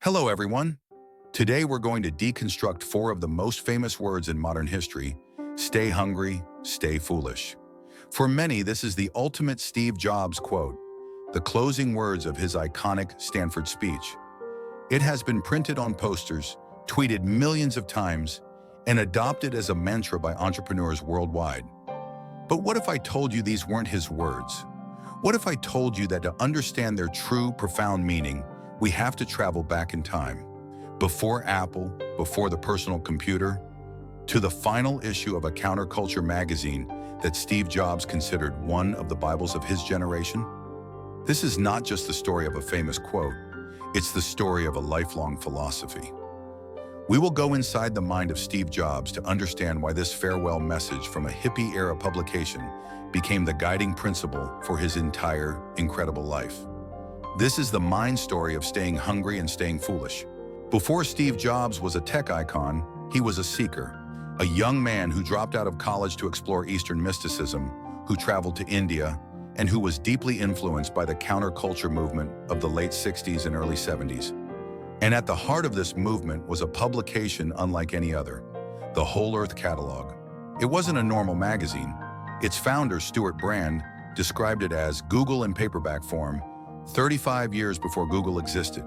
Hello, everyone. Today we're going to deconstruct four of the most famous words in modern history: stay hungry, stay foolish. For many, this is the ultimate Steve Jobs quote, the closing words of his iconic Stanford speech. It has been printed on posters, tweeted millions of times, and adopted as a mantra by entrepreneurs worldwide. But what if I told you these weren't his words? What if I told you that to understand their true, profound meaning, we have to travel back in time, before Apple, before the personal computer, to the final issue of a counterculture magazine that Steve Jobs considered one of the Bibles of his generation? This is not just the story of a famous quote, it's the story of a lifelong philosophy. We will go inside the mind of Steve Jobs to understand why this farewell message from a hippie-era publication became the guiding principle for his entire incredible life. This is the mind story of staying hungry and staying foolish. Before Steve Jobs was a tech icon, he was a seeker, a young man who dropped out of college to explore Eastern mysticism, who traveled to India, and who was deeply influenced by the counterculture movement of the late 60s and early 70s. And at the heart of this movement was a publication unlike any other, the Whole Earth Catalog. It wasn't a normal magazine. Its founder, Stuart Brand, described it as Google in paperback form, 35 years before Google existed.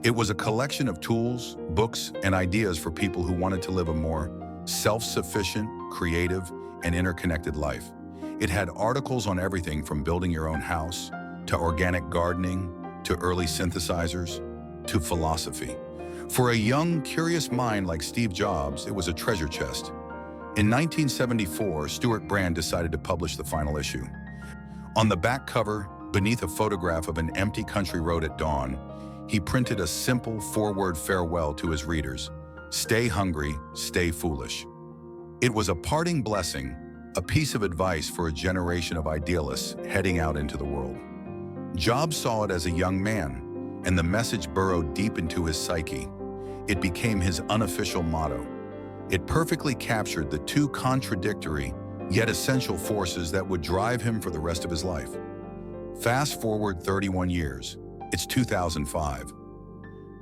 It was a collection of tools, books, and ideas for people who wanted to live a more self-sufficient, creative, and interconnected life. It had articles on everything from building your own house, to organic gardening, to early synthesizers, to philosophy. For a young, curious mind like Steve Jobs, it was a treasure chest. In 1974, Stuart Brand decided to publish the final issue. On the back cover, beneath a photograph of an empty country road at dawn, he printed a simple four-word farewell to his readers: stay hungry, stay foolish. It was a parting blessing, a piece of advice for a generation of idealists heading out into the world. Jobs saw it as a young man, and the message burrowed deep into his psyche. It became his unofficial motto. It perfectly captured the two contradictory, yet essential forces that would drive him for the rest of his life. Fast forward 31 years, it's 2005.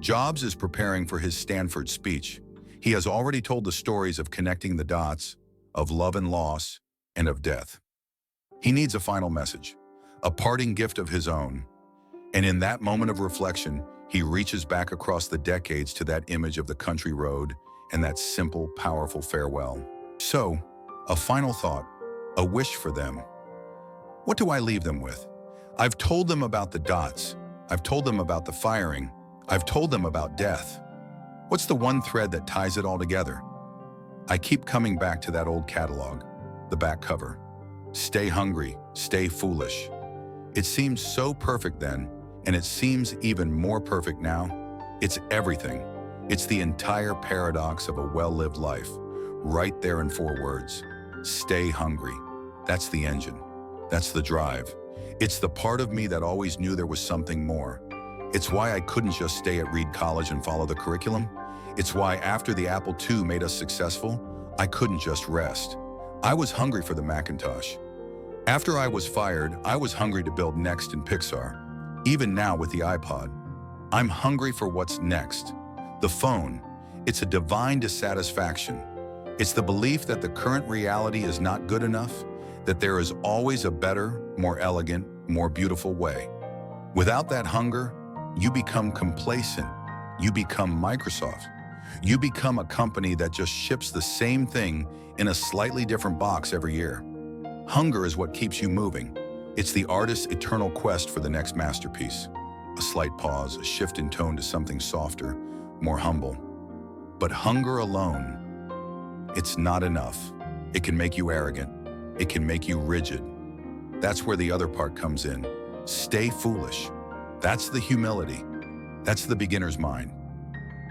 Jobs is preparing for his Stanford speech. He has already told the stories of connecting the dots, of love and loss, and of death. He needs a final message, a parting gift of his own. And in that moment of reflection, he reaches back across the decades to that image of the country road and that simple, powerful farewell. So, a final thought, a wish for them. What do I leave them with? I've told them about the dots. I've told them about the firing. I've told them about death. What's the one thread that ties it all together? I keep coming back to that old catalog, the back cover. Stay hungry, stay foolish. It seemed so perfect then, and it seems even more perfect now. It's everything. It's the entire paradox of a well-lived life, right there in four words. Stay hungry. That's the engine. That's the drive. It's the part of me that always knew there was something more. It's why I couldn't just stay at Reed College and follow the curriculum. It's why after the Apple II made us successful, I couldn't just rest. I was hungry for the Macintosh. After I was fired, I was hungry to build next in Pixar. Even now with the iPod, I'm hungry for what's next. The phone, it's a divine dissatisfaction. It's the belief that the current reality is not good enough, that there is always a better, more elegant, more beautiful way. Without that hunger, you become complacent. You become Microsoft. You become a company that just ships the same thing in a slightly different box every year. Hunger is what keeps you moving. It's the artist's eternal quest for the next masterpiece. A slight pause, a shift in tone to something softer, more humble. But hunger alone, it's not enough. It can make you arrogant. It can make you rigid. That's where the other part comes in. Stay foolish. That's the humility. That's the beginner's mind.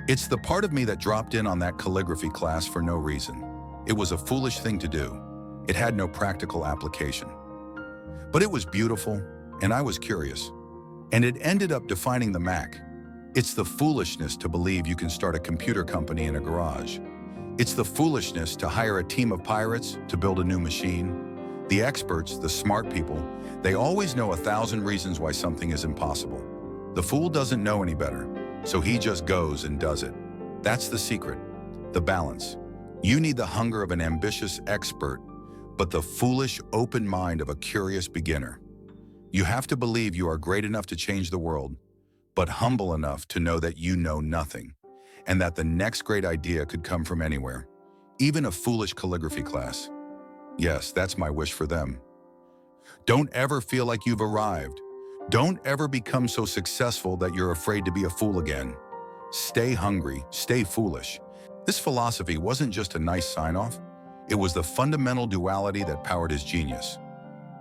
It's the part of me that dropped in on that calligraphy class for no reason. It was a foolish thing to do. It had no practical application. But it was beautiful, and I was curious. And it ended up defining the Mac. It's the foolishness to believe you can start a computer company in a garage. It's the foolishness to hire a team of pirates to build a new machine. The experts, the smart people, they always know 1,000 reasons why something is impossible. The fool doesn't know any better. so he just goes and does it. That's the secret, the balance. You need the hunger of an ambitious expert, but the foolish, open mind of a curious beginner. You have to believe you are great enough to change the world, but humble enough to know that you know nothing, and that the next great idea could come from anywhere, even a foolish calligraphy class. Yes, that's my wish for them. Don't ever feel like you've arrived. Don't ever become so successful that you're afraid to be a fool again. Stay hungry, stay foolish. This philosophy wasn't just a nice sign-off, it was the fundamental duality that powered his genius.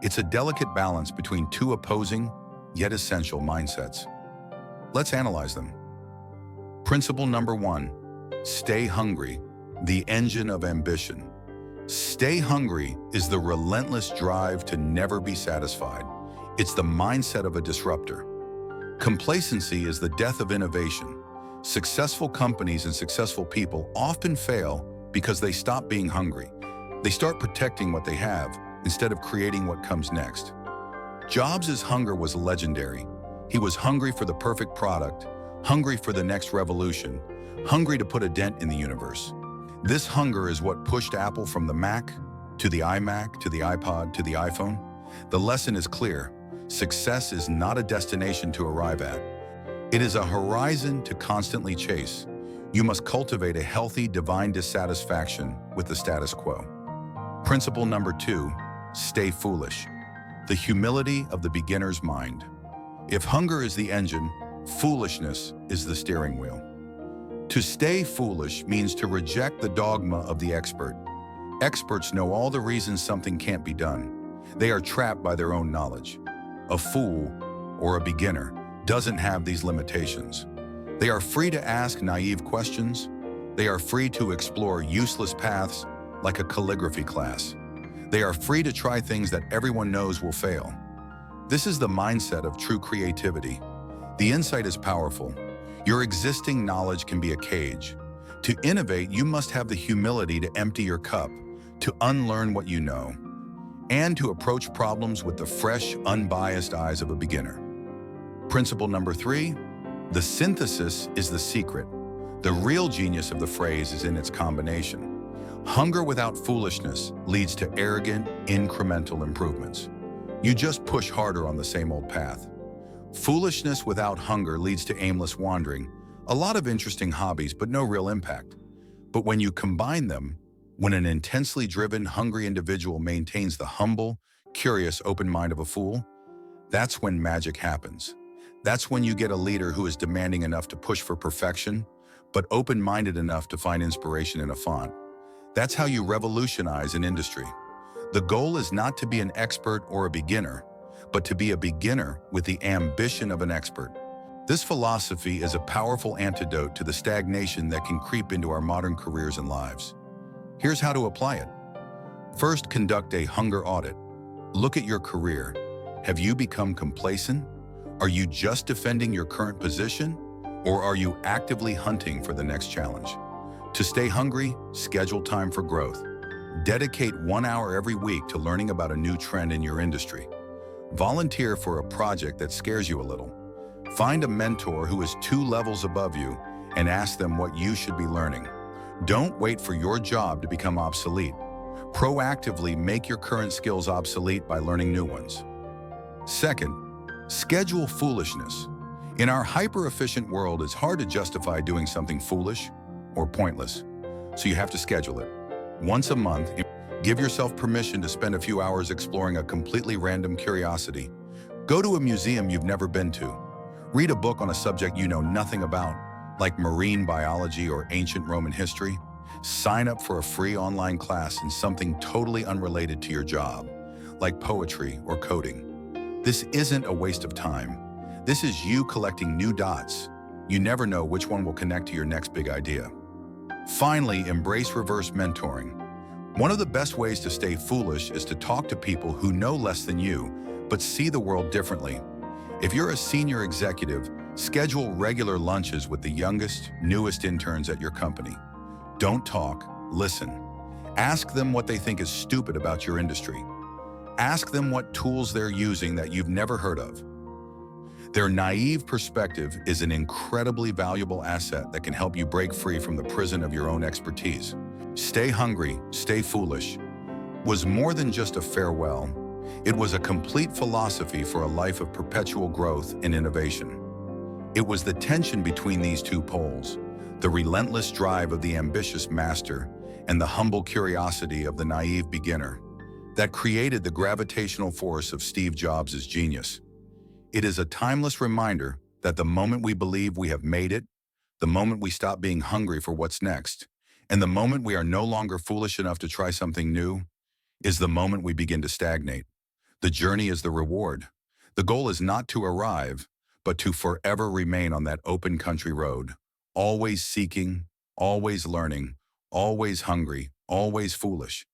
It's a delicate balance between two opposing, yet essential mindsets. Let's analyze them. Principle number 1, stay hungry, the engine of ambition. Stay hungry is the relentless drive to never be satisfied. It's the mindset of a disruptor. Complacency is the death of innovation. Successful companies and successful people often fail because they stop being hungry. They start protecting what they have instead of creating what comes next. Jobs' hunger was legendary. He was hungry for the perfect product, hungry for the next revolution, hungry to put a dent in the universe. This hunger is what pushed Apple from the Mac to the iMac to the iPod to the iPhone. The lesson is clear. Success is not a destination to arrive at. It is a horizon to constantly chase. You must cultivate a healthy, divine dissatisfaction with the status quo. Principle number 2, stay foolish. The humility of the beginner's mind. If hunger is the engine, foolishness is the steering wheel. To stay foolish means to reject the dogma of the expert. Experts know all the reasons something can't be done. They are trapped by their own knowledge. A fool, or a beginner, doesn't have these limitations. They are free to ask naive questions. They are free to explore useless paths like a calligraphy class. They are free to try things that everyone knows will fail. This is the mindset of true creativity. The insight is powerful. Your existing knowledge can be a cage. To innovate, you must have the humility to empty your cup, to unlearn what you know, and to approach problems with the fresh, unbiased eyes of a beginner. Principle number 3, the synthesis is the secret. The real genius of the phrase is in its combination. Hunger without foolishness leads to arrogant, incremental improvements. You just push harder on the same old path. Foolishness without hunger leads to aimless wandering, a lot of interesting hobbies but no real impact. But when you combine them, when an intensely driven, hungry individual maintains the humble, curious, open mind of a fool, that's when magic happens. That's when you get a leader who is demanding enough to push for perfection, but open-minded enough to find inspiration in a font. That's how you revolutionize an industry. The goal is not to be an expert or a beginner, but to be a beginner with the ambition of an expert. This philosophy is a powerful antidote to the stagnation that can creep into our modern careers and lives. Here's how to apply it. First, conduct a hunger audit. Look at your career. Have you become complacent? Are you just defending your current position? Or are you actively hunting for the next challenge? To stay hungry, schedule time for growth. Dedicate 1 hour every week to learning about a new trend in your industry. Volunteer for a project that scares you a little. Find a mentor who is 2 levels above you and ask them what you should be learning. Don't wait for your job to become obsolete. Proactively make your current skills obsolete by learning new ones. Second, schedule foolishness. In our hyper-efficient world, it's hard to justify doing something foolish or pointless, so you have to schedule it. Once a month, give yourself permission to spend a few hours exploring a completely random curiosity. Go to a museum you've never been to. Read a book on a subject you know nothing about, like marine biology or ancient Roman history. Sign up for a free online class in something totally unrelated to your job, like poetry or coding. This isn't a waste of time. This is you collecting new dots. You never know which one will connect to your next big idea. Finally, embrace reverse mentoring. One of the best ways to stay foolish is to talk to people who know less than you, but see the world differently. If you're a senior executive, schedule regular lunches with the youngest, newest interns at your company. Don't talk, listen. Ask them what they think is stupid about your industry. Ask them what tools they're using that you've never heard of. Their naive perspective is an incredibly valuable asset that can help you break free from the prison of your own expertise. Stay hungry, stay foolish was more than just a farewell. It was a complete philosophy for a life of perpetual growth and innovation. It was the tension between these two poles, the relentless drive of the ambitious master and the humble curiosity of the naive beginner, that created the gravitational force of Steve Jobs' genius. It is a timeless reminder that the moment we believe we have made it, the moment we stop being hungry for what's next, and the moment we are no longer foolish enough to try something new, is the moment we begin to stagnate. The journey is the reward. The goal is not to arrive, but to forever remain on that open country road, always seeking, always learning, always hungry, always foolish.